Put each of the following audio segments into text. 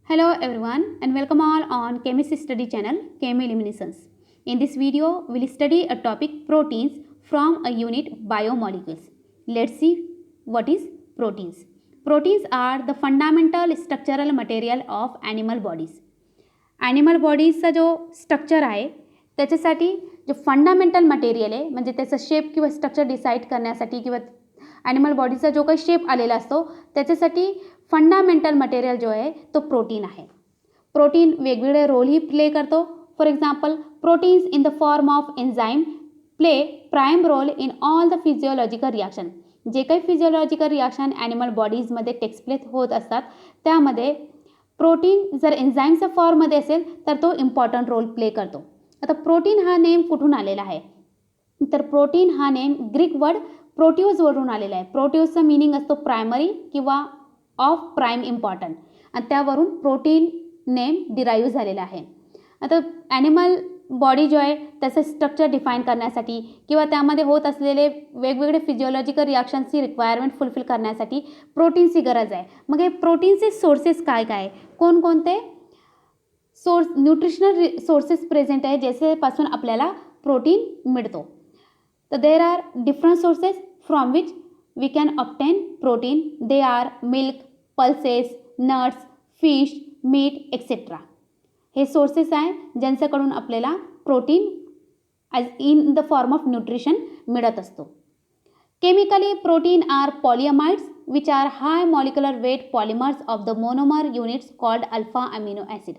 Hello everyone and welcome all on Chemistry Study channel Chemiluminescence. In this video, we'll study a topic proteins from a unit biomolecules. Let's see what is proteins. Proteins are the fundamental structural material of animal bodies. Animal बॉडीजचा जो structure आहे त्याच्यासाठी जो fundamental material आहे म्हणजे त्याचा shape किंवा structure decide करण्यासाठी किंवा ॲनिमल बॉडीचा जो काही शेप आलेला असतो त्याच्यासाठी फंडामेंटल मटेरियल जो आहे तो प्रोटीन आहे. प्रोटीन वेगवेगळे रोलही प्ले करतो. For example proteins in the form of enzyme play prime role in all the physiological reaction. जे काही फिजिओलॉजिकल रिॲक्शन ॲनिमल बॉडीजमध्ये टेक्स प्लेस होत असतात त्यामध्ये प्रोटीन जर एन्झाईमच्या फॉर्ममध्ये असेल तर तो इम्पॉर्टंट रोल प्ले करतो. आता प्रोटीन हा नेम कुठून आलेला आहे तर प्रोटीन हा नेम ग्रीक वर्ड प्रोट्यूजवरून आलेला आहे. प्रोट्यूजचा मीनिंग असतो प्रायमरी किंवा ऑफ प्राईम इम्पॉर्टंट आणि त्यावरून प्रोटीन नेम डिराईव्ह झालेला आहे. आता ॲनिमल बॉडी जो आहे त्याचं स्ट्रक्चर डिफाईन करण्यासाठी किंवा त्यामध्ये होत असलेले वेगवेगळे फिजिओलॉजिकल रिॲक्शन्सची रिक्वायरमेंट फुलफिल करण्यासाठी प्रोटीन्सची गरज आहे. मग हे प्रोटीनचे सोर्सेस काय काय कोणकोणते सोर्स न्यूट्रिशनल सोर्सेस प्रेझेंट आहे ज्याच्यापासून आपल्याला प्रोटीन मिळतो. तर there are different sources from which we can obtain protein. They are milk, pulses, nuts, fish, meat etcetera. हे सोर्सेस आहे ज्यांच्याकडून आपल्याला protein as in the form of nutrition मिळत असतो. Chemically protein are polyamides which are high molecular weight polymers of the monomer units called alpha amino acid.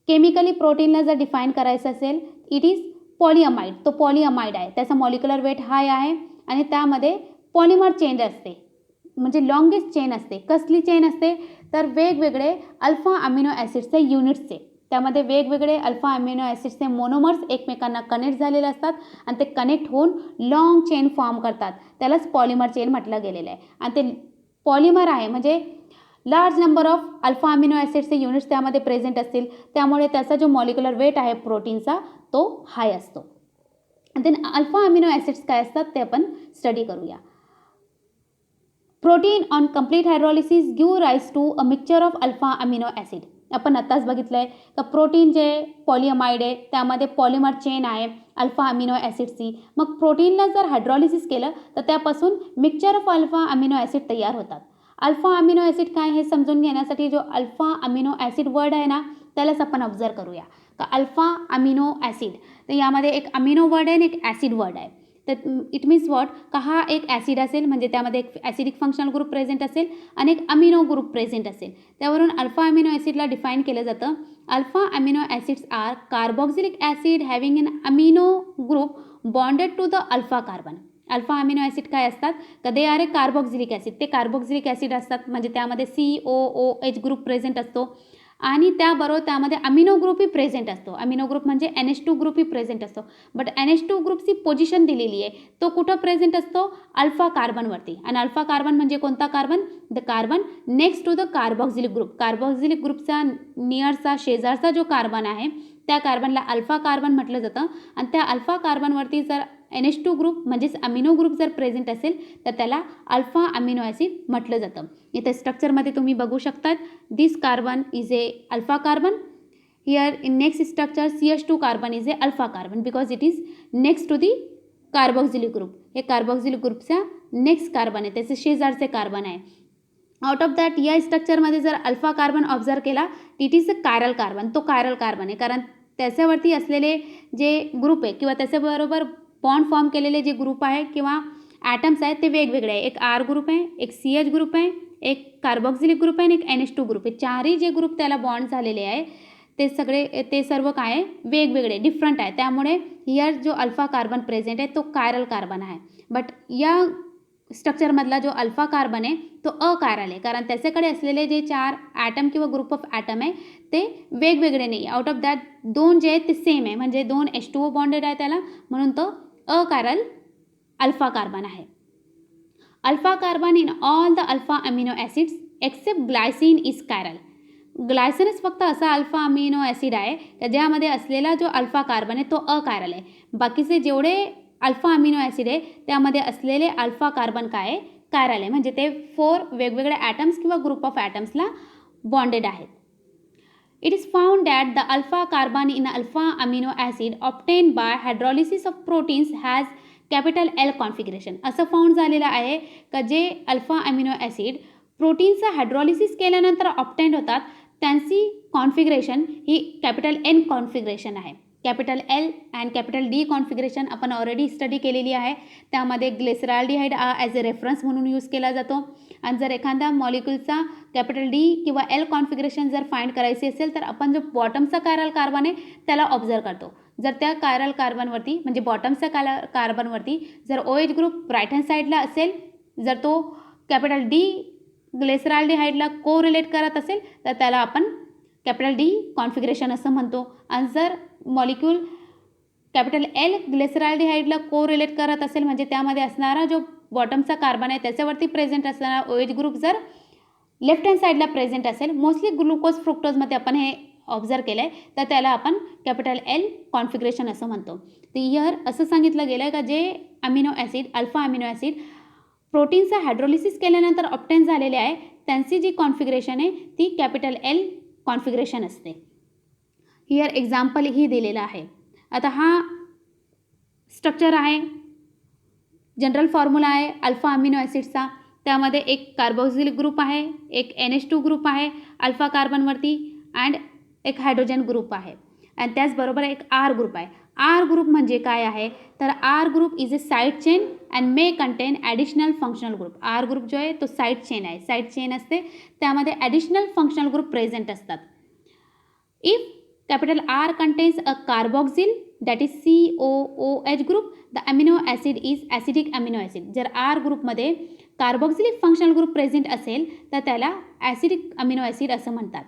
Chemically प्रोटीनला जर define करायचं असेल इट इज पॉलिअमाइड. तो पॉलिअमाइड आहे, त्याचा मॉलिक्युलर वेट हाय आहे आणि त्यामध्ये पॉलिमर चेन असते म्हणजे लॉंगेस्ट चेन असते. कसली चेन असते तर वेगवेगळे अल्फा अमिनो ॲसिडचे युनिट्सचे. त्यामध्ये वेगवेगळे अल्फा अमिनो ॲसिडचे मोनोमर्स एकमेकांना कनेक्ट झालेले असतात आणि ते कनेक्ट होऊन लॉंग चेन फॉर्म करतात. त्यालाच पॉलिमर चेन म्हटलं गेलेलं आहे. आणि ते पॉलिमर आहे म्हणजे large number of alpha amino ॲसिडचे युनिट्स त्यामध्ये प्रेझेंट असतील त्यामुळे त्याचा जो मॉलिक्युलर वेट आहे प्रोटीनचा तो हाय असतो. देन अल्फा अमिनो ॲसिड्स काय असतात ते आपण स्टडी करूया. Protein on complete hydrolysis give rise to a mixture of alpha amino acid. आपण आत्ताच बघितलं आहे का प्रोटीन जे पॉलिअमाइड आहे त्यामध्ये पॉलिमर चेन आहे अल्फा अमिनो ॲसिडची. मग प्रोटीनला जर हायड्रॉलिसिस केलं तर त्यापासून mixture of alpha amino acid तयार होतात. अल्फा अमिनो ॲसिड काय हे समजून घेण्यासाठी जो अल्फा अमिनो ॲसिड वर्ड आहे ना त्यालाच आपण ऑब्झर्व करूया का अल्फा अमिनो ॲसिड. तर यामध्ये एक अमिनो वर्ड आहे आणि एक ॲसिड वर्ड आहे. तर इट मीन्स वॉट का हा एक ॲसिड असेल म्हणजे त्यामध्ये एक ॲसिडिक फंक्शनल ग्रुप प्रेझेंट असेल आणि एक अमिनो ग्रुप प्रेझेंट असेल. त्यावरून अल्फा अमिनो ॲसिडला डिफाईन केलं जातं. Alpha amino acids are carboxylic acid having an amino group bonded to the alpha carbon. Alpha amino acid काय असतात का they are a carboxylic acid. ते कार्बॉक्सिलिक ॲसिड असतात म्हणजे त्यामध्ये COOH ग्रुप प्रेझेंट असतो आणि त्याबरोबर त्यामध्ये अमिनो ग्रुपही प्रेझेंट असतो. अमिनो ग्रुप म्हणजे NH2 ग्रुपही प्रेझेंट असतो. बट NH2 ग्रुपची पोझिशन दिलेली आहे तो कुठं प्रेझेंट असतो अल्फा कार्बनवरती. आणि अल्फा कार्बन म्हणजे कोणता carbon the carbon next to the carboxylic group. Carboxylic ग्रुपचा नियरचा शेजारचा जो कार्बन आहे त्या कार्बनला अल्फा कार्बन म्हटलं जातं. आणि त्या अल्फा कार्बनवरती जर NH2 ग्रुप म्हणजेच अमिनो ग्रुप जर प्रेझेंट असेल तर त्याला अल्फा अमिनो ॲसिड म्हटलं जातं. इथे स्ट्रक्चरमध्ये तुम्ही बघू शकतात this carbon is a alpha carbon. Here in next structure CH2 carbon is a alpha carbon because it is next to the carboxylic group. हे कार्बॉक्सिलिक ग्रुपचा नेक्स्ट कार्बन आहे त्याचे शेजारचे कार्बन आहे. आउट ऑफ दॅट या स्ट्रक्चरमध्ये जर alpha carbon observe केला it is a chiral carbon. तो कायरल कार्बन आहे कारण त्याच्यावरती असलेले जे ग्रुप आहे किंवा त्याच्याबरोबर बॉन्ड फॉर्म केलेले जे ग्रुप आहे किंवा ॲटम्स आहेत ते वेगवेगळे आहे. एक R ग्रुप आहे, एक CH ग्रुप आहे, एक कार्बॉक्सिलिक ग्रुप आहे आणि एक NH2 ग्रुप आहे. चारही जे ग्रुप त्याला बॉन्ड झालेले आहे ते सर्व काय आहे वेगवेगळे डिफरंट आहे. त्यामुळे हिअर जो अल्फा कार्बन प्रेझेंट आहे तो कायरल कार्बन आहे. बट या स्ट्रक्चरमधला जो अल्फा कार्बन आहे तो अकायरल आहे कारण त्याच्याकडे असलेले जे 4 ॲटम किंवा ग्रुप ऑफ ॲटम आहे ते वेगवेगळे नाही. आउट ऑफ दॅट 2 जे आहेत ते सेम आहे म्हणजे 2 H2O बॉन्डेड आहे त्याला म्हणून तो अकायरल अल्फा कार्बन आहे. Alpha carbon in all the alpha amino acids except glycine is chiral. ग्लायसिनच फक्त असा अल्फा अमिनो ॲसिड आहे का ज्यामध्ये असलेला जो अल्फा कार्बन आहे तो अकायरल आहे. बाकीचे जेवढे अल्फा अमिनो ॲसिड आहे त्यामध्ये असलेले अल्फा कार्बन काय आहे कायरल आहे म्हणजे ते 4 वेगवेगळे ॲटम्स किंवा ग्रुप ऑफ ॲटम्सला बॉन्डेड आहेत. It is found that the alpha carbon in alpha amino acid obtained by hydrolysis of proteins has capital L configuration. असं फाउंड झालेलं आहे का जे अल्फा अमिनो ॲसिड प्रोटीनचं हायड्रॉलिसिस केल्यानंतर ऑप्टेंड होतात त्यांची कॉन्फिगरेशन ही कॅपिटल N कॉन्फिगरेशन आहे. Capital L and capital D configuration आपण ऑलरेडी स्टडी केलेली आहे. त्यामध्ये ग्लिसरॉल्डिहाइड ॲज अ रेफरन्स म्हणून यूज केला जातो. आणि जर एखाद्या मॉलिक्युलचा कॅपिटल D किंवा L कॉन्फिगरेशन जर फाइंड करायची असेल तर आपण जो बॉटमचा कायरल कार्बन आहे त्याला ऑब्झर्व करतो. जर त्या कायरल कार्बनवरती म्हणजे बॉटमच्या कार्बनवरती जर OH ग्रुप राईट हँड साईडला असेल, जर तो कॅपिटल D ग्लिसरॉल्डिहाइडला को रिलेट करत असेल तर त्याला आपण कॅपिटल D कॉन्फिगरेशन असं म्हणतो. आणि जर मॉलिक्यूल कॅपिटल L ग्लिसरॉल्डिहाइडला को रिलेट करत असेल म्हणजे त्यामध्ये असणारा जो बॉटमचा कार्बन आहे त्याच्यावरती प्रेझेंट असणारा OH ग्रुप जर लेफ्ट हँड साईडला प्रेझेंट असेल, मोस्टली ग्लुकोज फ्रुक्टोजमध्ये आपण हे ऑब्झर्व केलं आहे, तर त्याला आपण कॅपिटल L कॉन्फिगरेशन असं म्हणतो. तर हिअर असं सांगितलं गेलं आहे का जे amino acid alpha amino acid प्रोटीनचा हायड्रोलिसिस केल्यानंतर ऑप्टेन झालेले आहे त्यांची जी कॉन्फिगरेशन आहे ती कॅपिटल L कॉन्फिगरेशन असते. हिअर एक्झाम्पल ही दिलेलं आहे. आता हा स्ट्रक्चर आहे, जनरल फॉर्म्युला आहे अल्फा अमिनो ॲसिडचा. त्यामध्ये एक कार्बोक्सिलिक ग्रुप आहे, एक NH2 ग्रुप आहे अल्फा कार्बनवरती अँड एक हायड्रोजन ग्रुप आहे आणि त्याचबरोबर एक R ग्रुप आहे. R ग्रुप म्हणजे काय आहे तर R group is a side chain and may contain additional functional group. R group जो आहे तो साईड चेन आहे, साईड चेन असते त्यामध्ये ॲडिशनल फंक्शनल ग्रुप प्रेझेंट असतात. If capital R contains a carboxyl that is COOH group the amino acid is acidic amino acid. जर R ग्रुपमध्ये carboxylic functional group present असेल तर त्याला ॲसिडिक अमिनो ॲसिड असं म्हणतात.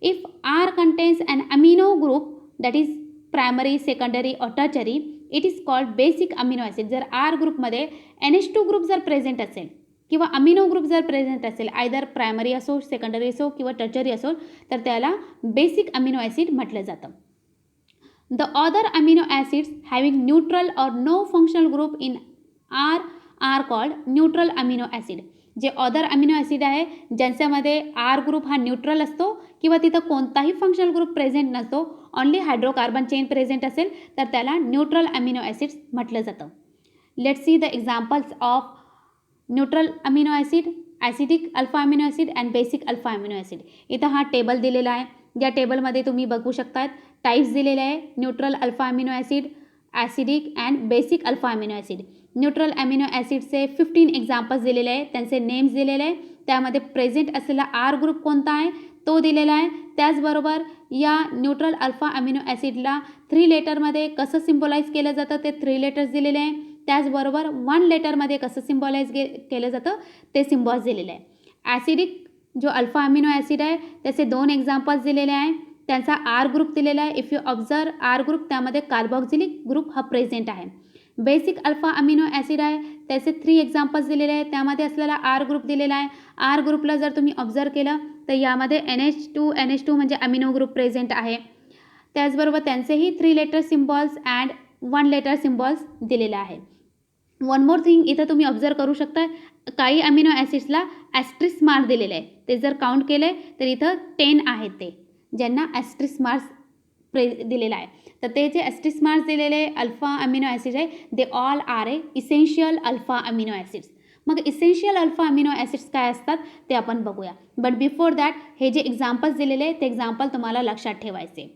If R contains an amino group that is primary, secondary or tertiary, it is called basic amino acid. जर R ग्रुपमध्ये NH2 group जर प्रेझेंट असेल किंवा अमिनो ग्रुप जर प्रेझेंट असेल, आयदर प्रायमरी असो, सेकंडरी असो किंवा टर्चरी असो, तर त्याला बेसिक अमिनो ॲसिड म्हटलं जातं. The other amino acids having neutral or no functional group in R are called neutral amino acid. जे अदर अमिनो ॲसिड आहे ज्यांच्यामध्ये R ग्रुप हा न्यूट्रल असतो किंवा तिथं कोणताही फंक्शनल ग्रुप प्रेझेंट नसतो, ऑनली हायड्रोकार्बन चेन प्रेझेंट असेल तर त्याला न्यूट्रल अमिनो ॲसिड्स म्हटलं जातं. Let's see the examples of neutral amino acid, acidic alpha amino acid and basic alpha amino acid. इथं हा टेबल दिलेला आहे. या टेबलमध्ये तुम्ही बघू शकतात टाईप्स दिलेले आहे. Neutral alpha amino acid, acidic and basic alpha amino acid. Neutral amino ॲसिडचे 15 एक्झाम्पल्स दिलेले आहे, त्यांचे नेम्स दिलेले आहे. त्यामध्ये प्रेझेंट असलेला R ग्रुप कोणता आहे तो दिलेला आहे. त्याचबरोबर या न्यूट्रल अल्फा अमिनो ॲसिडला 3 लेटरमध्ये कसं सिम्बॉलाइज केलं जातं ते 3 लेटर्स दिलेले आहे. त्याचबरोबर 1 लेटरमध्ये कसं सिम्बॉलाइज केलं जातं ते सिम्बॉल्स दिलेले आहे. ॲसिडिक जो अल्फा अमिनो ॲसिड आहे त्याचे 2 एक्झाम्पल्स दिलेले आहे. त्यांचा R ग्रुप दिलेला आहे. If you observe R group त्यामध्ये कार्बोक्सिलिक ग्रुप हा प्रेझेंट आहे. बेसिक अल्फा अमिनो ॲसिड आहे त्याचे 3 एक्झाम्पल्स दिलेले आहेत. त्यामध्ये असलेला R ग्रुप दिलेला आहे. R ग्रुपला जर तुम्ही ऑब्झर्व केलं तर यामध्ये NH2 म्हणजे अमिनो ग्रुप प्रेझेंट आहे. त्याचबरोबर त्यांचेही 3 letter symbols and 1 letter symbols दिलेला आहे. वन मोर थिंग इथं तुम्ही ऑब्झर्व करू शकता काही अमिनो ॲसिड्सला ॲस्ट्रिक्स मार्क दिलेले आहे. ते जर काउंट केले तर इथं 10 आहेत ते ज्यांना ॲस्ट्रिक्स मार्क्स दिलेला आहे. तर ते जे ॲस्ट्रिक्स मार्क्स दिलेले अल्फा अमिनो ॲसिड आहे they all are a essential alpha amino acids. मग इसेन्शियल अल्फा अमिनो ॲसिड्स काय असतात ते आपण बघूया. बट बिफोर दॅट हे जे एक्झाम्पल्स दिलेले ते एक्झाम्पल तुम्हाला लक्षात ठेवायचे.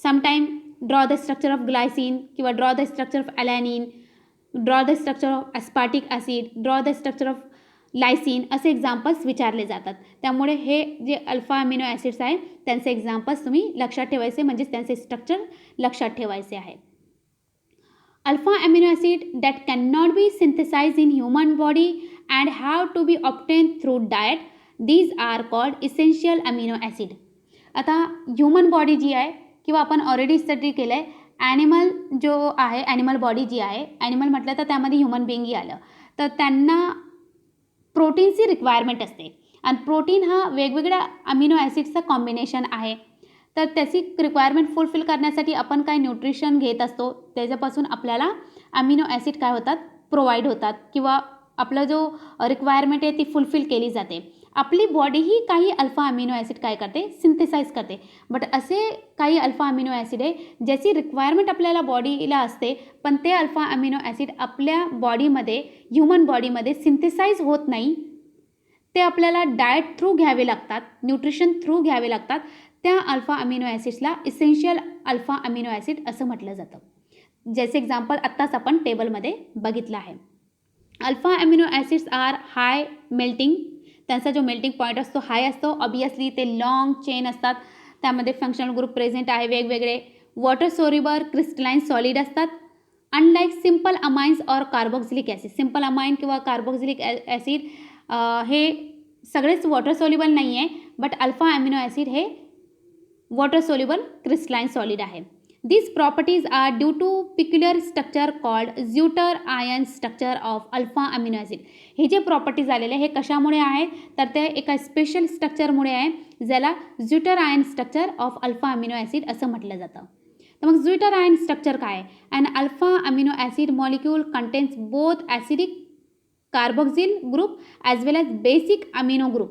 Sometime draw the structure of glycine किंवा draw the structure of alanine, draw the structure of aspartic acid, draw the structure of lysine असे एक्झाम्पल्स विचारले जातात. त्यामुळे हे जे अल्फा अमिनो ॲसिड्स आहे त्यांचे एक्झाम्पल्स तुम्ही लक्षात ठेवायचे म्हणजेच त्यांचे स्ट्रक्चर लक्षात ठेवायचे आहे. Alpha amino acid that can not be synthesize in human body and have to be obtain through diet these are called essential amino acid. आता ह्युमन बॉडी जी आहे किंवा आपण ऑलरेडी स्टडी केलं आहे ॲनिमल जो आहे ॲनिमल बॉडी जी आहे, ॲनिमल म्हटलं तर त्यामध्ये ह्युमन बिईंगही आलं, तर त्यांना प्रोटीनची रिक्वायरमेंट असते आणि प्रोटीन हा वेगवेगळ्या अमिनो ॲसिड्सचं कॉम्बिनेशन आहे. तर त्याची रिक्वायरमेंट फुलफिल करण्यासाठी आपण काय न्यूट्रिशन घेत असतो त्याच्यापासून आपल्याला अमिनो ॲसिड काय होतात प्रोव्हाइड होतात किंवा आपला जो रिक्वायरमेंट आहे ती फुलफिल केली जाते. आपली बॉडी ही काही अल्फा अमिनो ॲसिड काय करते, सिंथेसाइज करते. बट असे काही अल्फा अमिनो ॲसिड आहे ज्याची रिक्वायरमेंट आपल्याला बॉडीला असते, पण ते अल्फा अमिनो ॲसिड आपल्या बॉडीमध्ये, ह्युमन बॉडीमध्ये सिंथेसाइज होत नाही. ते आपल्याला डाएट थ्रू घ्यावे लागतात, न्यूट्रिशन थ्रू घ्यावे लागतात. त्या अल्फा अमिनो ॲसिड्सला इसेन्शियल अल्फा अमिनो ॲसिड असं म्हटलं जातं. जैसे एक्झाम्पल आत्ताच आपण टेबलमध्ये बघितलं आहे. Alpha amino acids are high melting, त्यांचा जो मेल्टिंग पॉईंट असतो हाय असतो. ऑब्वियसली ते लॉंग चेन असतात, त्यामध्ये फंक्शनल ग्रुप प्रेझेंट आहे वेगवेगळे. वॉटर सोल्युबल क्रिस्टलाइन सॉलिड असतात. अनलाईक सिम्पल अमाइन्स और कार्बोक्सिलिक ॲसिड, सिम्पल अमाइन किंवा कार्बोक्सिलिक ॲसिड हे सगळेच वॉटर सोल्युबल नाही आहे, बट अल्फा अमिनो ॲसिड हे वॉटर सोल्युबल क्रिस्टलाइन सॉलिड आहे. These properties are due to peculiar structure called Zwirter ion structure of alpha amino acid. हे जे properties आलेले हे कशामुळे आहे, तर ते एका स्पेशल स्ट्रक्चरमुळे आहे, ज्याला Zwirter ion structure of alpha amino acid असं म्हटलं जातं. तर मग Zwirter ion structure काय आहे? An alpha amino acid molecule contains both acidic carboxyl group as well as basic amino group.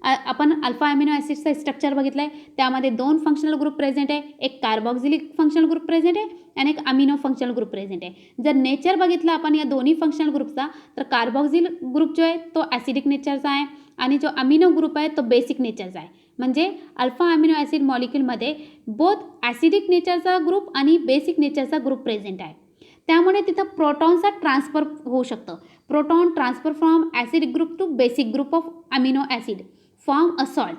आपण अल्फा अमिनो ॲसिडचं स्ट्रक्चर बघितलं आहे, त्यामध्ये 2 फंक्शनल ग्रुप प्रेझेंट आहे, एक कार्बोक्सिलिक फंक्शनल ग्रुप प्रेझेंट आहे आणि एक अमिनो फंक्शनल ग्रुप प्रेझेंट आहे. जर नेचर बघितलं आपण या दोन्ही फंक्शनल ग्रुपचा, तर कार्बोक्सिल ग्रुप जो आहे तो ॲसिडिक नेचरचा आहे आणि जो अमिनो ग्रुप आहे तो बेसिक नेचरचा आहे. म्हणजे अल्फा अमिनो ॲसिड मॉलिक्यूलमध्ये बोथ ॲसिडिक नेचरचा ग्रुप आणि बेसिक नेचरचा ग्रुप प्रेझेंट आहे. त्यामुळे तिथं प्रोटॉनचा ट्रान्सफर होऊ शकतं. Proton transfer from acidic group to basic group of amino acid form a salt.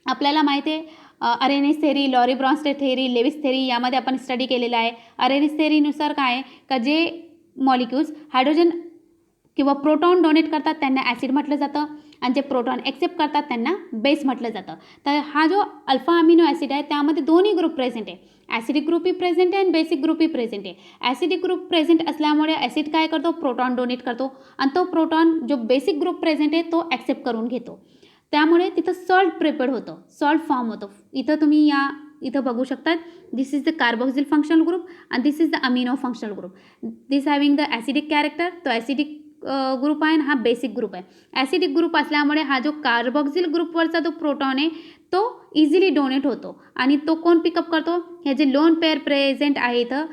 आपल्याला माहिती आहे Arrhenius theory, Lowry Bronsted theory, Lewis theory यामध्ये आपण स्टडी केलेला आहे. अरेनिस थेरीनुसार काय आहे का जे मॉलिक्यूल्स हायड्रोजन किंवा प्रोटॉन डोनेट करतात त्यांना ॲसिड म्हटलं जातं आणि जे प्रोटॉन एक्सेप्ट करतात त्यांना बेस म्हटलं जातं. तर हा जो अल्फा अमिनो ॲसिड आहे त्यामध्ये दोन्ही ग्रुप प्रेझेंट आहे, ॲसिडिक ग्रुपही प्रेझेंट आहे आणि बेसिक ग्रुपही प्रेझेंट आहे. ॲसिडिक ग्रुप प्रेझेंट असल्यामुळे ॲसिड काय करतो, प्रोटॉन डोनेट करतो आणि तो प्रोटॉन जो बेसिक ग्रुप प्रेझेंट आहे तो ॲक्सेप्ट करून घेतो. त्यामुळे तिथं सॉल्ट प्रिपेअर्ड होतं, सॉल्ट फॉर्म होतो. इथं तुम्ही इथं बघू शकतात, this is the carboxyl functional group and this is the amino functional group. This having the acidic character, तो ॲसिडिक ग्रुप आहे आणि हा बेसिक ग्रुप आहे. ॲसिडिक ग्रुप असल्यामुळे हा जो कार्बोक्सिल ग्रुपवरचा जो प्रोटॉन आहे तो इझिली डोनेट होतो आणि तो कोण पिकअप करतो, हे जे लोन पेअर प्रेझेंट आहे इथं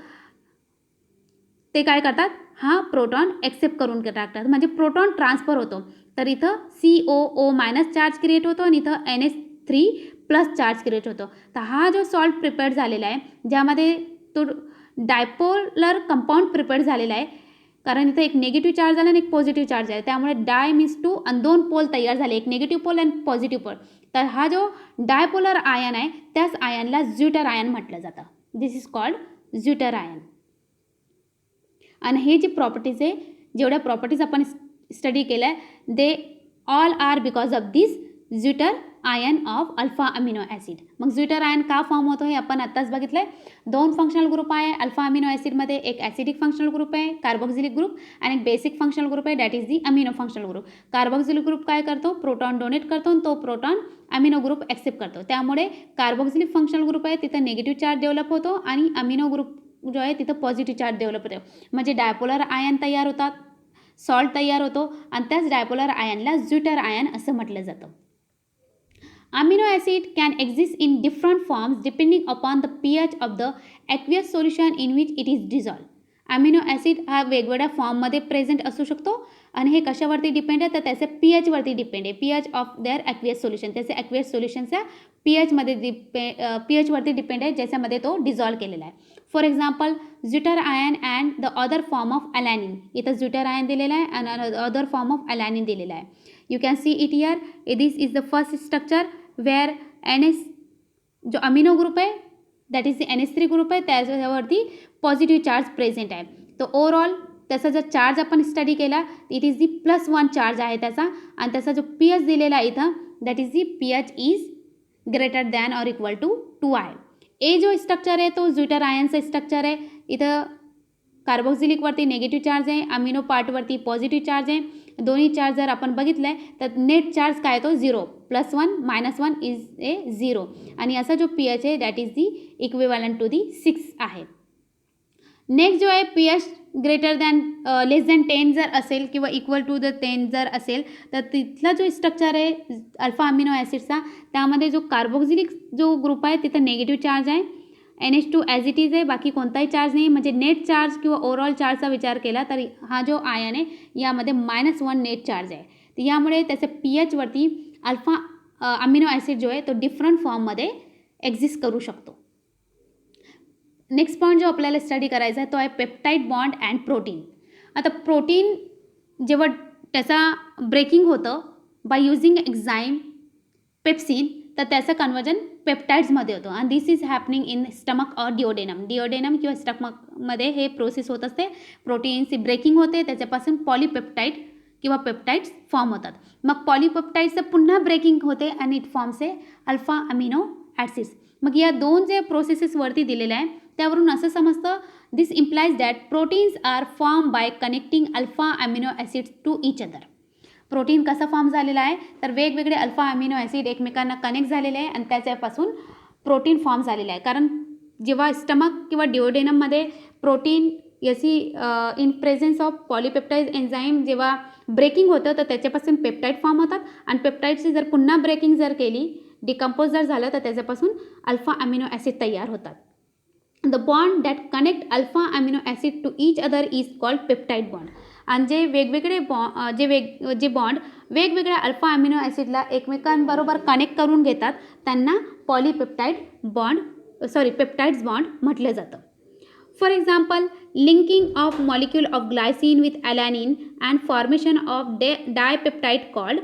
ते काय करतात, हा प्रोटॉन एक्सेप्ट करून टाकतात, म्हणजे प्रोटॉन ट्रान्सफर होतो. तर इथं COO मायनस चार्ज क्रिएट होतो आणि इथं NH3 प्लस चार्ज क्रिएट होतो. तर हा जो सॉल्ट प्रिपेअर्ड झालेला आहे ज्यामध्ये तो डायपोलर कंपाऊंड प्रिपेअर्ड झालेला आहे, कारण इथं एक निगेटिव्ह चार्ज आला आणि एक पॉझिटिव्ह चार्ज आहे, त्यामुळे डाय मीन्स 2 आणि 2 पोल तयार झाले, एक निगेटिव्ह पोल आणि पॉझिटिव्ह पोल. तर हा जो डायपोलर आयन आहे त्याच आयनला Zwirter आयन म्हटलं जातं. दिस इज कॉल्ड Zwirter आयन. आणि हे जी प्रॉपर्टीज आहे, जेवढ्या प्रॉपर्टीज आपण स्टडी केल्या they all are because of this Zwirter ion of alpha amino acid. मग Zwirter आयन का फॉर्म होतो हे आपण आत्ताच बघितलं आहे. 2 फंक्शनल ग्रुप आहे अल्फा अमिनो ॲसिडमध्ये, एक ॲसिडिक फंक्शनल ग्रुप आहे कार्बोक्सिलिक ग्रुप आणि एक बेसिक फंक्शनल ग्रुप आहे that is the amino functional group. Carboxylic group काय करतो, प्रोटॉन डोनेट करतो आणि तो प्रोटॉन अमिनो ग्रुप ॲक्सेप्ट करतो. त्यामुळे कार्बोक्सिलिक फंक्शनल ग्रुप आहे तिथं निगेटिव्ह चार्ज डेव्हलप होतो आणि अमिनो ग्रुप जो आहे तिथं पॉझिटिव्ह चार्ज डेव्हलप होतो. म्हणजे डायपोलर आयन तयार होतात, सॉल्ट तयार होतो आणि त्याच डायपोलर आयनला Zwirter आयन असं म्हटलं जातं. Amino acid can exist in different forms depending upon the pH of the aqueous solution in which it is dissolved. Amino acid हा वेगवेगळ्या फॉर्ममध्ये प्रेझेंट असू शकतो आणि हे कशावरती डिपेंड आहे तर त्याचे pH वरती डिपेंड आहे. pH of their aqueous solution, त्याचे ॲक्वियस सोल्युशनच्या pHमध्ये pH वरती डिपेंड आहे ज्याच्यामध्ये तो डिझॉल्व केलेला आहे. For example Zwirter ion and the other form of alanine. इथं Zwirter आयन दिलेला आहे आणि अदर फॉर्म ऑफ अलॅनिन दिलेला आहे. You can see it here. This is the first structure where NH जो अमिनो ग्रुप आहे that is the NH3 group आहे त्याच्यावरती पॉझिटिव्ह चार्ज प्रेझेंट आहे. तर ओव्हरऑल त्याचा जर चार्ज आपण स्टडी केला इट इज दी +1 चार्ज आहे त्याचा आणि त्याचा जो pH दिलेला आहे इथं that is the pH is greater than or equal to 2I. ए जो स्ट्रक्चर आहे तो Zwirter आयनचं स्ट्रक्चर आहे. इथं कार्बोक्सिलिकवरती निगेटिव्ह चार्ज आहे, अमिनो पार्टवरती पॉझिटिव्ह चार्ज आहे. दोन्ही चार्ज जर आपण बघितलं आहे तर नेट चार्ज काय तो 0, +1 -1 इज ए 0 आणि असा जो pH आहे that is the equivalent to the 6 आहे. नेक्स्ट जो आहे P H greater than less than 10 जर असेल किंवा इक्वल टू द 10 जर असेल तर तिथला जो स्ट्रक्चर आहे अल्फा अमिनो ॲसिडचा त्यामध्ये जो कार्बोक्सिलिक जो ग्रुप आहे तिथं निगेटिव्ह चार्ज आहे. NH2 ॲज इट इज आहे, बाकी कोणताही चार्ज नाही. म्हणजे नेट चार्ज किंवा ओव्हरऑल चार्जचा विचार केला तर हा जो आयन आहे यामध्ये -1 नेट चार्ज आहे. तर यामुळे त्याच्या पी एचवरती अल्फा अमिनो ॲसिड जो आहे तो डिफरंट फॉर्ममध्ये एक्झिस्ट करू शकतो. नेक्स्ट पॉईंट जो आपल्याला स्टडी करायचा आहे तो आहे पेप्टाईड बॉन्ड अँड प्रोटीन. आता प्रोटीन जेव्हा त्याचा ब्रेकिंग होतं बाय युझिंग एक्झाईम पेप्सिन तर त्याचं कन्वर्जन पेप्टाइड्समध्ये होतं आणि this is happening in stomach or duodenum किंवा स्टमकमध्ये हे प्रोसेस होत असते. प्रोटीनची ब्रेकिंग होते, त्याच्यापासून पॉलीपेप्टाईड किंवा पेप्टाइड्स फॉर्म होतात. मग पॉलीपेप्टाइड्सचं पुन्हा ब्रेकिंग होते आणि it forms a alpha amino acids. मग या दोन जे प्रोसेसेस वरती दिलेल्या आहे त्यावरून असं समजतं this implies that proteins are form by connecting alpha amino acids to each other. Protein कसा फॉर्म झालेला आहे तर वेगवेगळे अल्फा अमिनो ॲसिड एकमेकांना कनेक्ट झालेले आहे आणि त्याच्यापासून प्रोटीन फॉर्म झालेलं आहे. कारण जेव्हा स्टमक किंवा डिओडेनममध्ये प्रोटीन याची in presence of polypeptide enzyme जेव्हा ब्रेकिंग होतं तर त्याच्यापासून पेप्टाईड फॉर्म होतात आणि पेप्टाईडची जर पुन्हा ब्रेकिंग जर केली डिकम्पोज जर झालं तर त्याच्यापासून अल्फा अमिनो ॲसिड तयार होतात. The bond that connect alpha amino acid to each other is called peptide bond. आणि जे वेगवेगळे जे बॉन्ड वेगवेगळ्या अल्फा अमिनो ॲसिडला एकमेकांबरोबर कनेक्ट करून घेतात त्यांना पेप्टाइड्स बॉन्ड म्हटलं जातं. For example linking of molecule of glycine with alanine and formation of dipeptide called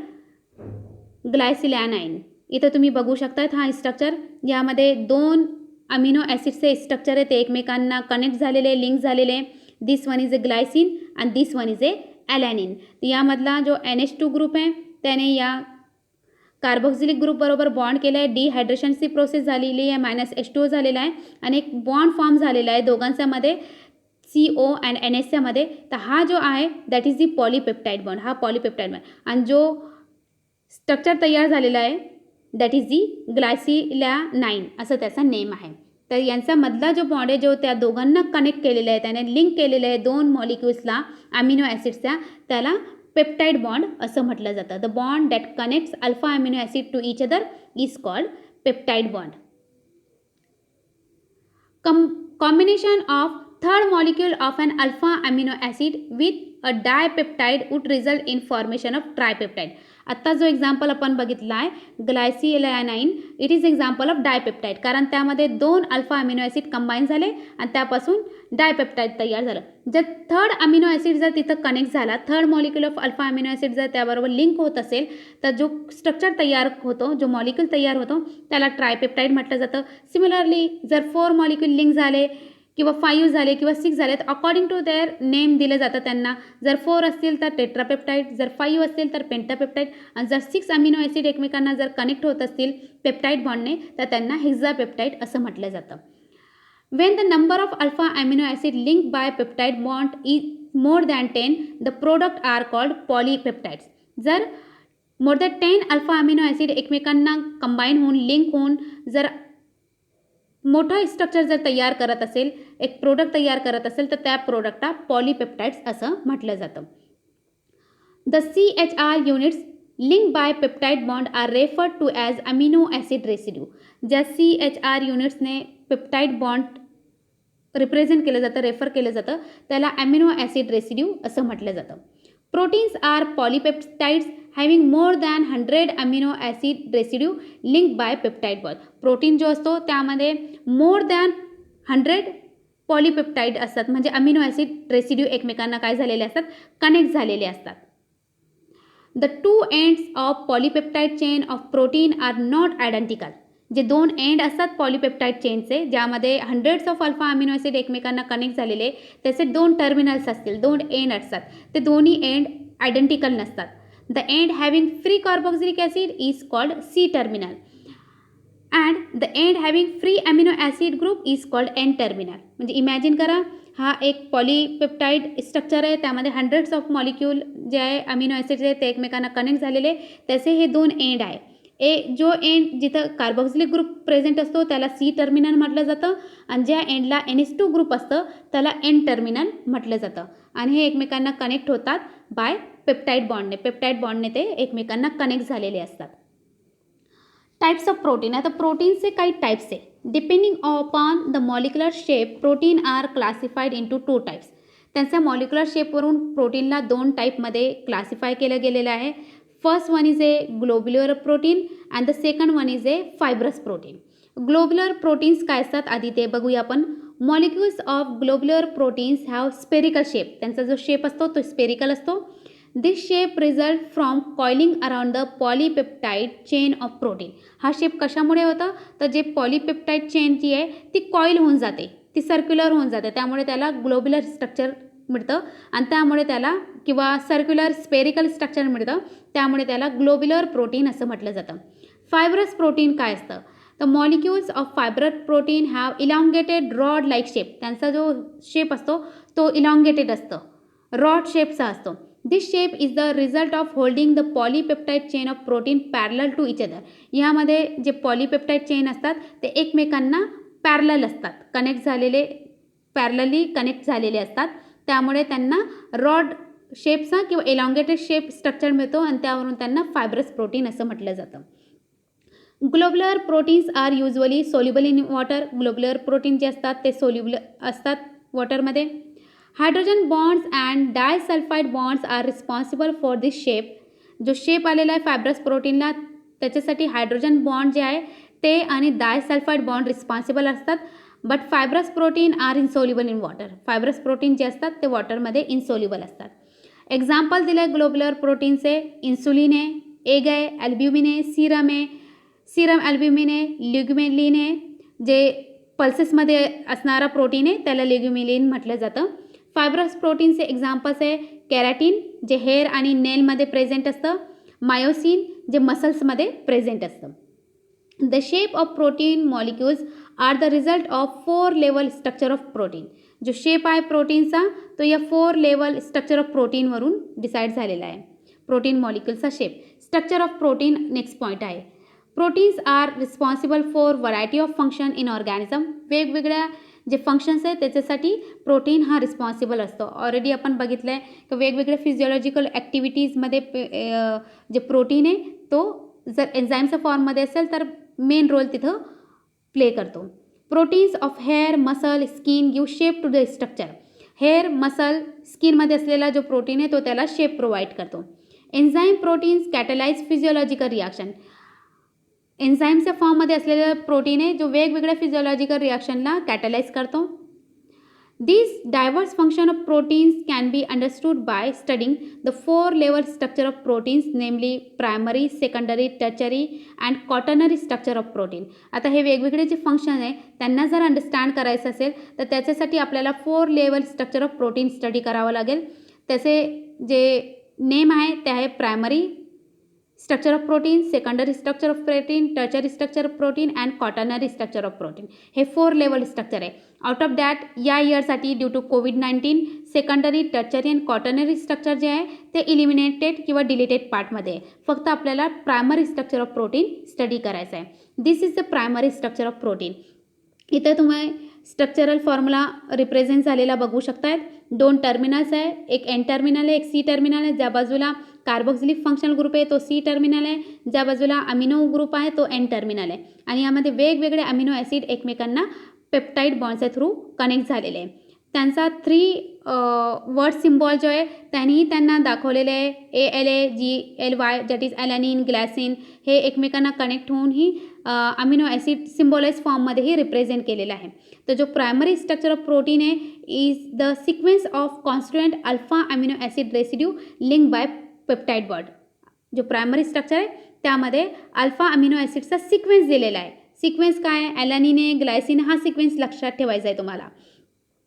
glycylalanine. इथं तुम्ही बघू शकतात हा स्ट्रक्चर, यामध्ये 2 अमिनो ॲसिडचे स्ट्रक्चर आहे ते एकमेकांना कनेक्ट झालेले, लिंक झालेले. दिस वन इज ए ग्लायसिन आणि दिस वन इज ए ॲलॅनिन. यामधला जो NH2 ग्रुप आहे त्याने या कार्बोक्सिलिक ग्रुप बरोबर बॉन्ड केला आहे, डिहायड्रेशनची प्रोसेस झालेली आहे, -H2O झालेला आहे आणि एक बॉन्ड फॉर्म झालेला आहे दोघांच्यामध्ये CO अँड NH मध्ये. तर हा जो आहे दॅट इज दी पॉलीपेप्टाईड बॉन्ड, हा पॉलीपेप्टाईड बॉन्ड. आणि जो स्ट्रक्चर तयार झालेला आहे दॅट इज दी ग्लायसिलॅनाइन असं त्याचा नेम आहे. तर यांचा मधला जो बॉन्ड आहे जो त्या दोघांना कनेक्ट केलेला आहे, त्याने लिंक केलेलं आहे 2 मॉलिक्युल्सला अमिनो ॲसिड्सच्या, त्याला पेप्टाईड बॉन्ड असं म्हटलं जातं. The bond that connects alpha amino acid to each other is called peptide bond. Combination of third molecule of an alpha amino acid with a dipeptide would result in formation of tripeptide. आत्ता जो example आपण बघितला आहे ग्लायसिलॅनाइन, it is example of डायपेप्टाईड, कारण त्यामध्ये 2 alpha amino acid combine झाले आणि त्यापासून डायपेप्टाईड तयार झालं. जर थर्ड अमिनो ॲसिड जर तिथं कनेक्ट झाला, third molecule of alpha amino acid जर त्याबरोबर लिंक होत असेल तर जो स्ट्रक्चर तयार होतो, जो मॉलिक्यूल तयार होतो त्याला ट्रायपेप्टाईड म्हटलं जातं. सिमिलरली जर 4 मॉलिक्यूल लिंक झाले किंवा 5 झाले किंवा 6 झाले तर अकॉर्डिंग टू देअर नेम दिलं जातं त्यांना. जर 4 असतील तर टेट्रापेप्टाईड, जर 5 असतील तर पेंटापेप्टाईड आणि जर 6 अमिनो ॲसिड एकमेकांना जर कनेक्ट होत असतील पेप्टाईड बॉन्डने तर त्यांना हेक्सापेप्टाईड असं म्हटलं जातं. When the number of alpha amino acid linked by peptide bond is more than 10, the product are called polypeptides. जर more than 10 alpha amino acid एकमेकांना कंबाईन होऊन लिंक होऊन जर मोठं स्ट्रक्चर जर तयार करत असेल, एक प्रोडक्ट तयार करत असेल तर त्या प्रोडक्टला पॉलीपेप्टाइड्स असं म्हटलं जातं. The CHR units link by peptide bond are referred to as amino acid residue. ज्या CHR युनिट्सने पेप्टाईड बॉन्ड रिप्रेझेंट केलं जातं, रेफर केलं जातं त्याला अमिनो ॲसिड रेसिड्यू असं म्हटलं जातं. Proteins are polypeptides having more than 100 amino acid residue link by peptide bond. Protein जो असतो त्यामध्ये मोर दॅन 100 पॉलीपेप्टाईड असतात, म्हणजे अमिनो ॲसिड रेसिड्यू एकमेकांना काय झालेले असतात, कनेक्ट झालेले असतात. The 2 ends of polypeptide chain of protein are not identical. जे 2 एंड असतात पॉलीपेप्टाईड चेनचे ज्यामध्ये hundreds of alpha amino acid एकमेकांना कनेक्ट झालेले, त्याचे 2 टर्मिनल्स असतील, 2 एंड असतात, ते दोन्ही एंड आयडेंटिकल नसतात. The end having free carboxylic acid is called C terminal and the end having free amino acid group is called N terminal. म्हणजे imagine करा हा एक पॉलीपेप्टाईड स्ट्रक्चर आहे, त्यामध्ये हंड्रेड्स ऑफ मॉलिक्यूल जे आहे अमिनो ॲसिड्स आहे ते एकमेकांना कनेक्ट झालेले, त्याचे हे 2 एंड आहे. जो एंड जिथं कार्बोक्सिलिक ग्रुप प्रेझेंट असतो त्याला सी टर्मिनल म्हटलं जातं आणि ज्या एंडला NH2 ग्रुप असतं त्याला एन टर्मिनल म्हटलं जातं आणि हे एकमेकांना कनेक्ट होतात बाय पेप्टाइड बॉन्डने ते एकमेकांना कनेक्ट झालेले असतात. Types of protein. आता प्रोटीनचे काही टाइप्स आहे. Depending upon the molecular shape protein are classified into 2 types. त्यांच्या मॉलिक्युलर शेपवरून प्रोटीनला 2 टाईपमध्ये क्लासिफाय केलं गेलेलं आहे. First one is a globular protein and the second one is a fibrous protein. Globular proteins काय असतात आधी ते बघूया आपण. Molecules of globular proteins have spherical shape. त्यांचा जो शेप असतो तो स्पेरिकल असतो. This shape result from coiling around the polypeptide chain of protein. हा शेप कशामुळे होतं तर जे पॉलीपेप्टाइड चेन जी आहे ती कॉईल होऊन जाते, ती सर्क्युलर होऊन जाते, त्यामुळे त्याला ग्लोब्युलर स्ट्रक्चर मिळतं आणि त्यामुळे त्याला किंवा सर्क्युलर स्पेरिकल स्ट्रक्चर मिळतं, त्यामुळे त्याला ग्लोब्युलर प्रोटीन असं म्हटलं जातं. फायब्रस प्रोटीन काय असतं तर molecules of fibrous protein have elongated rod like shape. त्यांचा जो शेप असतो तो इलॉंगेटेड असतो, रॉड शेपचा असतो. This shape is the result of holding the polypeptide chain of protein parallel to each other. यामध्ये जे पॉलीपेप्टाइड चेन असतात ते एकमेकांना पॅरलल असतात, पॅरलली कनेक्ट झालेले असतात, त्यामुळे त्यांना रॉड शेपचा किंवा इलॉंगेटेड शेप स्ट्रक्चर मिळतो आणि त्यावरून त्यांना फायब्रस प्रोटीन असं म्हटलं जातं. Globular proteins are usually soluble in water. Globular protein जे असतात ते सोल्युबल असतात वॉटरमध्ये. Hydrogen bonds and disulfide bonds are responsible for this shape. जो शेप आलेला आहे फायब्रस प्रोटीनला त्याच्यासाठी हायड्रोजन बॉन्ड जे आहे ते आणि डायसल्फाईड बॉन्ड रिस्पॉन्सिबल असतात. But fibrous protein are insoluble in water. Fibrous protein जे असतात ते वॉटरमध्ये इनसोल्युबल असतात. एक्झाम्पल दिले ग्लोब्युलर प्रोटीनचे. इन्सुलिन आहे, एग आहे, अल्ब्युमिन आहे, सीरम आहे, सीरम अल्ब्युमिन आहे, ल्युग्युमिलिन आहे. जे पल्सेसमध्ये असणारा प्रोटीन आहे त्याला ल्युग्युमिलिन म्हटलं जातं. फायब्रस प्रोटीनचे एक्झाम्पल्स आहे कॅराटीन जे हेअर आणि नेलमध्ये प्रेझेंट असतं, मायोसिन जे मसल्समध्ये प्रेझेंट असतं. The shape of protein molecules are the result of 4 level structure of protein. जो शेप आहे प्रोटीनचा तो या 4 लेवल स्ट्रक्चर ऑफ प्रोटीनवरून डिसाईड झालेला आहे. प्रोटीन मॉलिक्युलचा shape. Structure of protein next point आहे. Proteins are responsible for variety of function in organism. वेगवेगळ्या जे फंक्शन्स आहेत त्याच्यासाठी प्रोटीन हा रिस्पॉन्सिबल असतो. ऑलरेडी आपण बघितलं आहे की वेगवेगळ्या फिजिओलॉजिकल ॲक्टिव्हिटीजमध्ये जे प्रोटीन आहे तो जर एन्झाईमच्या फॉर्ममध्ये असेल तर मेन रोल तिथं प्ले करतो. Proteins of hair, muscle, skin give shape to the structure. Hair, muscle, स्किनमध्ये असलेला जो प्रोटीन आहे तो त्याला शेप प्रोव्हाइड करतो. Enzyme proteins catalyse physiological reaction. एन्झाईमच्या फॉर्ममध्ये असलेला प्रोटीन आहे जो वेगवेगळ्या फिजिओलॉजिकल रिॲक्शनला कॅटलाइज करतो. These diverse function of proteins can be understood by studying the 4 level structure of proteins, namely primary, secondary, tertiary and quaternary structure of protein. आता हे वेगवेगळे जे फंक्शन आहे त्यांना जर अंडरस्टँड करायचं असेल तर त्याच्यासाठी आपल्याला 4 level structure of protein study करावं लागेल. त्याचे जे नेम आहे ते आहे primary structure of protein, secondary structure of protein, tertiary structure of protein and quaternary structure of protein. हे 4 लेवल स्ट्रक्चर आहे. आउट ऑफ दॅट या इयरसाठी ड्यू टू कोविड-19 secondary, tertiary and quaternary structure जे आहे ते इलिमिनेटेड किंवा डिलिटेड पार्टमध्ये आहे. फक्त आपल्याला primary structure of protein study करायचं आहे. This is the primary structure of protein. इथं तुम्ही स्ट्रक्चरल फॉर्म्युला रिप्रेझेंट झालेला बघू शकतायत. 2 टर्मिनल्स आहे, एक एन टर्मिनल आहे, एक सी टर्मिनल आहे. ज्या बाजूला कार्बोक्सिलिक फंक्शनल ग्रुप आहे तो सी टर्मिनल आहे, ज्या बाजूला अमिनो ग्रुप आहे तो एन टर्मिनल आहे. आणि यामध्ये वेगवेगळे अमिनो ॲसिड एकमेकांना पेप्टाइड बॉन्डच्या थ्रू कनेक्ट झालेले आहे. त्यांचा 3 वर्ड सिम्बॉल जो आहे त्यांना दाखवलेले आहे ALA-GLY दॅट इज ॲलॅनिन, ग्लायसिन. हे एकमेकांना कनेक्ट होऊन ही अमिनो ॲसिड सिम्बॉलाइज फॉर्ममध्येही रिप्रेझेंट केलेला आहे. तर जो प्रायमरी स्ट्रक्चर ऑफ प्रोटीन आहे is the sequence of constituent alpha amino acid residue link bye peptide bond. जो प्रायमरी स्ट्रक्चर आहे त्यामध्ये अल्फा अमिनो ॲसिडचा सिक्वेन्स दिलेला आहे. सिक्वेन्स काय आहे, ॲलॅनिन आहे, ग्लायसिन, हा सिक्वेन्स लक्षात ठेवायचा आहे तुम्हाला.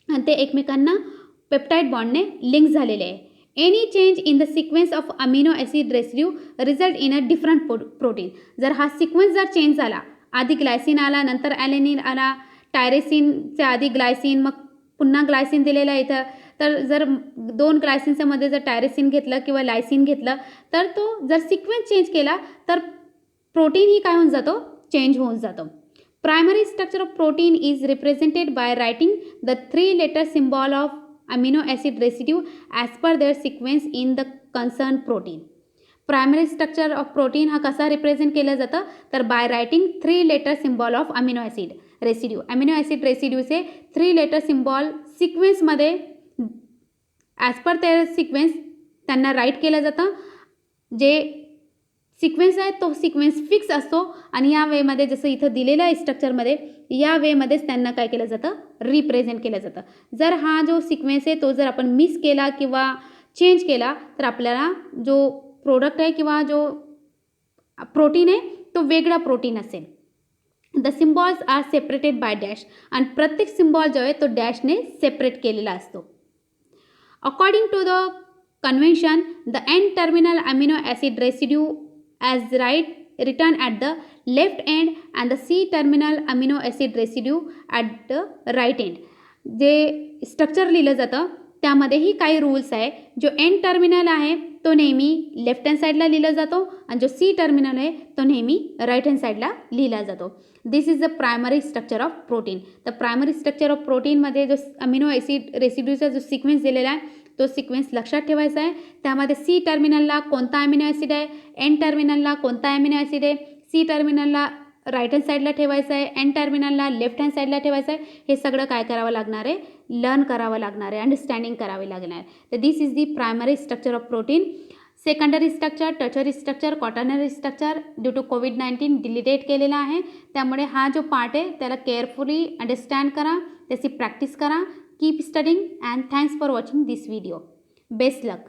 आणि ते एकमेकांना पेप्टाइड बॉन्डने लिंक झालेले आहे. Any change in the sequence of amino acid residue result in a different protein. जर हा सिक्वेन्स जर चेंज झाला, आधी ग्लायसिन आला, नंतर ॲलेनिन आला, टायरेसिनच्या आधी ग्लायसिन, मग पुन्हा ग्लायसिन दिलेला आहे इथं, तर जर 2 ग्लायसिनच्या मध्ये जर टायरेसिन घेतलं किंवा लायसिन घेतलं तर तो जर सिक्वेन्स चेंज केला तर प्रोटीन ही काय होऊन जातो, चेंज होऊन जातो. Primary structure of protein is represented by writing the 3 letter symbol of amino acid residue as per their sequence in the concern protein. Primary structure of protein हा कसा represent केलं जातं, तर by writing 3 letter symbol of amino acid residue. Amino acid रेसिड्यूचे 3 letter symbol सिक्वेन्समध्ये as per their sequence त्यांना write केलं जातं. जे सिक्वेन्स आहे तो सिक्वेन्स फिक्स असतो आणि या वेमध्ये जसं इथं दिलेलं आहे स्ट्रक्चरमध्ये, या वेमध्येच त्यांना काय केलं जातं, रिप्रेझेंट केलं जातं. जर हा जो सिक्वेन्स आहे तो जर आपण मिस केला किंवा चेंज केला तर आपल्याला जो प्रोडक्ट आहे किंवा जो प्रोटीन आहे तो वेगळा प्रोटीन असेल. The symbols are separated by dash आणि प्रत्येक सिम्बॉल जो आहे तो डॅशने सेपरेट केलेला असतो. According to the convention, the N-terminal amino acid residue as written at the left end and the C-terminal amino acid residue at the right end. जे structure लिहिलं जातं त्यामध्येही काही रूल्स आहे. जो एन टर्मिनल आहे तो नेहमी लेफ्ट हँड साईडला लिहिला जातो आणि जो सी टर्मिनल आहे तो नेहमी राईट हँड साईडला लिहिला जातो. This is the primary structure of protein. तर प्रायमरी स्ट्रक्चर ऑफ प्रोटीनमध्ये जो अमिनो ॲसिड रेसिड्यूचा जो सिक्वेन्स दिलेला आहे तो सिक्वेन्स लक्षात ठेवायचा आहे. त्यामध्ये सी टर्मिनलला कोणता अमिनो ॲसिड आहे, एन टर्मिनलला कोणता अमिनो ॲसिड आहे, सी टर्मिनलला राईट हँड साईडला ठेवायचं आहे, एन टर्मिनलला लेफ्ट हँड साईडला ठेवायचं आहे. हे सगळं काय करावं लागणार आहे, लर्न करावं लागणार आहे, अंडरस्टँडिंग करावी लागणार आहे. तर this is the primary structure of protein. Secondary structure, tertiary structure, quaternary structure due to कोविड-19 डिलिटेट केलेला आहे. त्यामुळे हा जो पार्ट आहे त्याला केअरफुली अंडरस्टँड करा, त्याची प्रॅक्टिस करा. Keep studying and thanks for watching this video. Best luck.